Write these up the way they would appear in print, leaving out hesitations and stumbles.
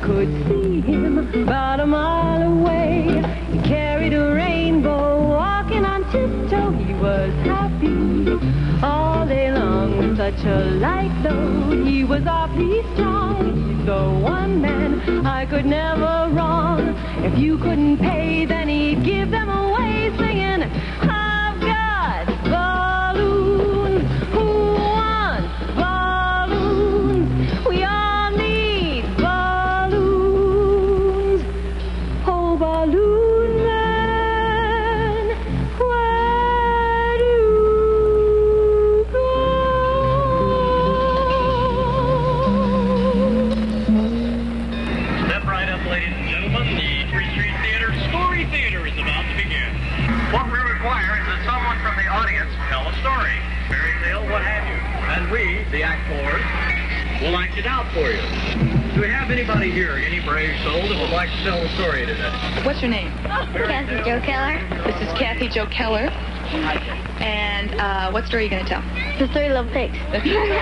could see him about a mile away. He carried a rainbow, walking on tiptoe. He was happy all day long with such a light load. He was awfully strong, so one man I could never wrong. If you couldn't pay, then he'd give them away, singing, I've got balloons. Who wants balloons? We all need balloons. Oh, balloon man, where do you go? Step right up, ladies and gentlemen. The Free Street Theater Story Theater is about to begin. What we require is that someone from the audience tell a story, fairy tale, what have you. And we, the actors, will act it out for you. Do we have anybody here, any brave soul that would like to tell a story today? What's your name? Kathy Jo Keller. This is Kathy Jo Keller. And what story are you going to tell? The Three Little Pigs. The Three Little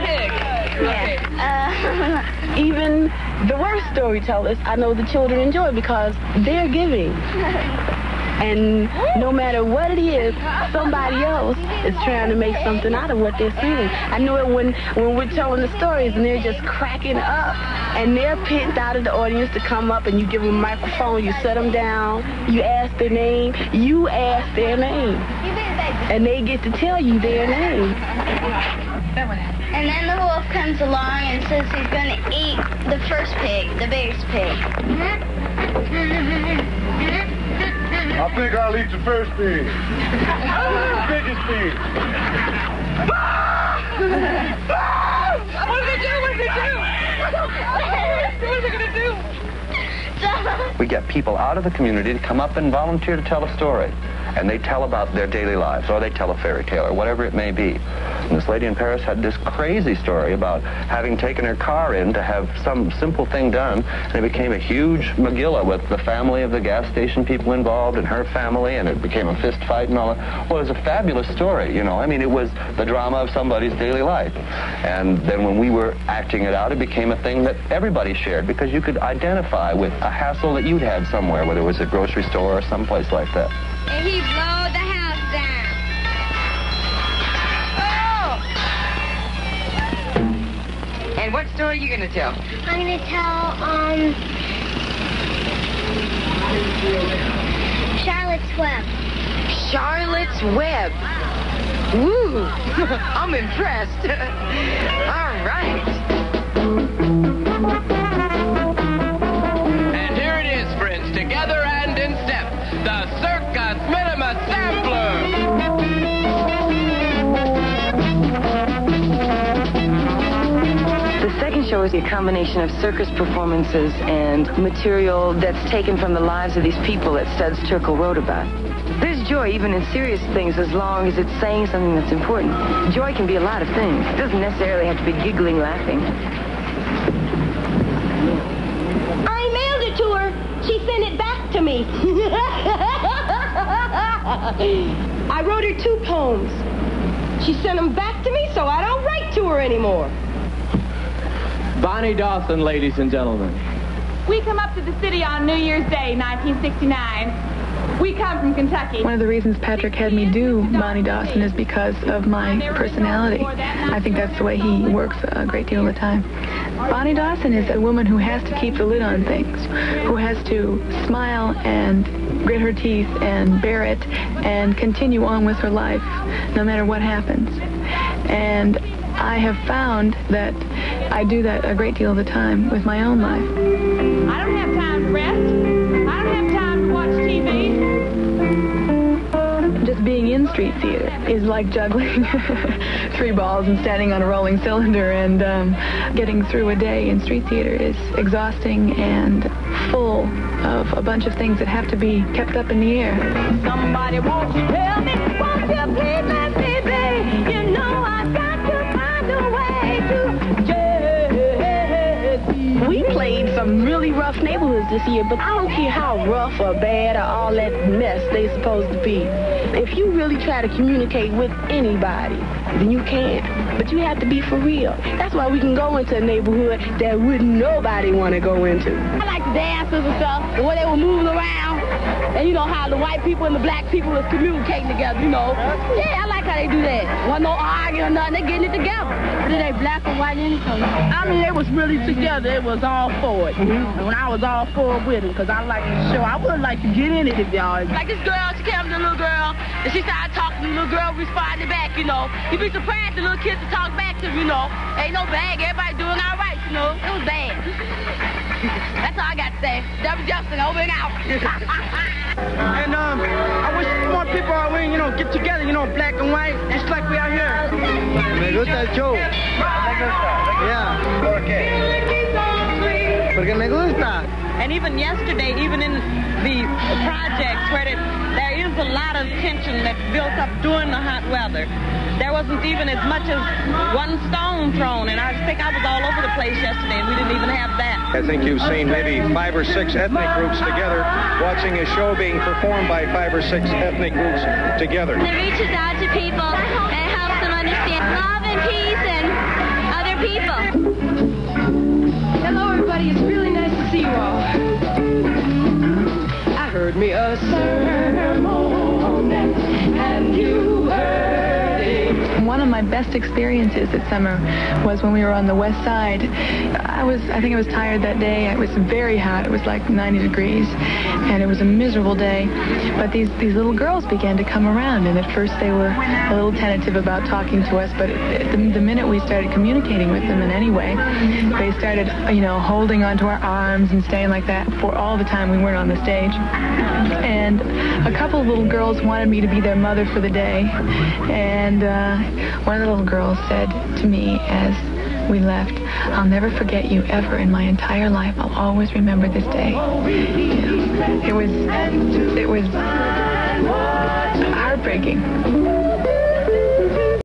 Pigs. Yeah. Even the worst storytellers, I know the children enjoy because they're giving. And no matter what it is, somebody else is trying to make something out of what they're saying. I know it when we're telling the stories and they're just cracking up and they're picked out of the audience to come up and you give them a microphone, you set them down, you ask their name, you ask their name. And they get to tell you their name. And then the wolf comes along and says he's going to eat the first pig, the biggest pig. I think I'll eat the first pig. The biggest pig. What did they do? What did they do? What are they going to do? We get people out of the community to come up and volunteer to tell a story. And they tell about their daily lives, or they tell a fairy tale, or whatever it may be. And this lady in Paris had this crazy story about having taken her car in to have some simple thing done, and it became a huge Megillah with the family of the gas station people involved and her family, and it became a fist fight and all that. Well, it was a fabulous story, you know. I mean, it was the drama of somebody's daily life. And then when we were acting it out, it became a thing that everybody shared, because you could identify with a hassle that you'd had somewhere, whether it was a grocery store or someplace like that. And he blowed the house down. Oh! And what story are you going to tell? I'm going to tell, Charlotte's Web. Charlotte's Web. Woo! I'm impressed. All right. And here it is, friends, together and in step, the Circus Minima Sampler. The second show is a combination of circus performances and material that's taken from the lives of these people that Studs Terkel wrote about. There's joy even in serious things as long as it's saying something that's important. Joy can be a lot of things. It doesn't necessarily have to be giggling, laughing. I mailed it to her. She sent it back to me. I wrote her 2 poems. She sent them back to me, so I don't write to her anymore. Bonnie Dawson, ladies and gentlemen. We come up to the city on New Year's Day, 1969. We come from Kentucky. One of the reasons Patrick had me do Bonnie Dawson is because of my personality. I think that's the way he works a great deal of the time. Bonnie Dawson is a woman who has to keep the lid on things, who has to smile and grit her teeth and bear it and continue on with her life no matter what happens. And I have found that I do that a great deal of the time with my own life. I don't have time to rest. I don't have time to watch TV. Just being in street theater is like juggling 3 balls and standing on a rolling cylinder, and getting through a day in street theater is exhausting and full of a bunch of things that have to be kept up in the air. Somebody won't you tell me, won't you please let me be? You know I've got to find a way to just... We played some really rough neighborhoods this year, but I don't care how rough or bad or all that mess they're supposed to be. If you really try to communicate with anybody, then you can. But you have to be for real. That's why we can go into a neighborhood that wouldn't nobody want to go into. I like the dances and stuff, the way they were moving around, and you know how the white people and the black people was communicating together, you know. Yeah, I like how they do that. Wasn't no arguing or nothing, they getting it together. But they black or white anything. I mean, they was really together. It was all for it. And when I was all for it with it, because I like the show, I would like to get in it if y'all. Like this girl, she came to the little girl, and she started talking to the little girl, responding back, you know. You'd be surprised the little kids to talk back to them, you know. Ain't no bag, everybody doing all right, you know. It was bad. That's all I got to say. W. Justin, over and out. And I wish more people are willing, you know, get together, you know, black and white, just like we are here. Me gusta el show. Yeah. ¿Por qué? Porque me gusta. And even yesterday, even in the projects where there is a lot of tension that built up during the hot weather, there wasn't even as much as one stone thrown. And I think I was all over the place yesterday, and we didn't even have that. I think you've seen maybe 5 or 6 ethnic groups together, watching a show being performed by 5 or 6 ethnic groups together. It reaches out to people and helps them understand love and peace and other people. Hello, everybody. It's really nice to see you all. I heard me a sermon, and you heard it. One of my best experiences this summer was when we were on the west side. I think I was tired that day. It was very hot. It was like 90 degrees, and it was a miserable day. But these little girls began to come around, and at first they were a little tentative about talking to us, but the minute we started communicating with them in any way, they started, you know, holding onto our arms and staying like that for all the time we weren't on the stage. And a couple of little girls wanted me to be their mother for the day, and one of the little girls said to me as we left, "I'll never forget you ever in my entire life. I'll always remember this day." It was heartbreaking.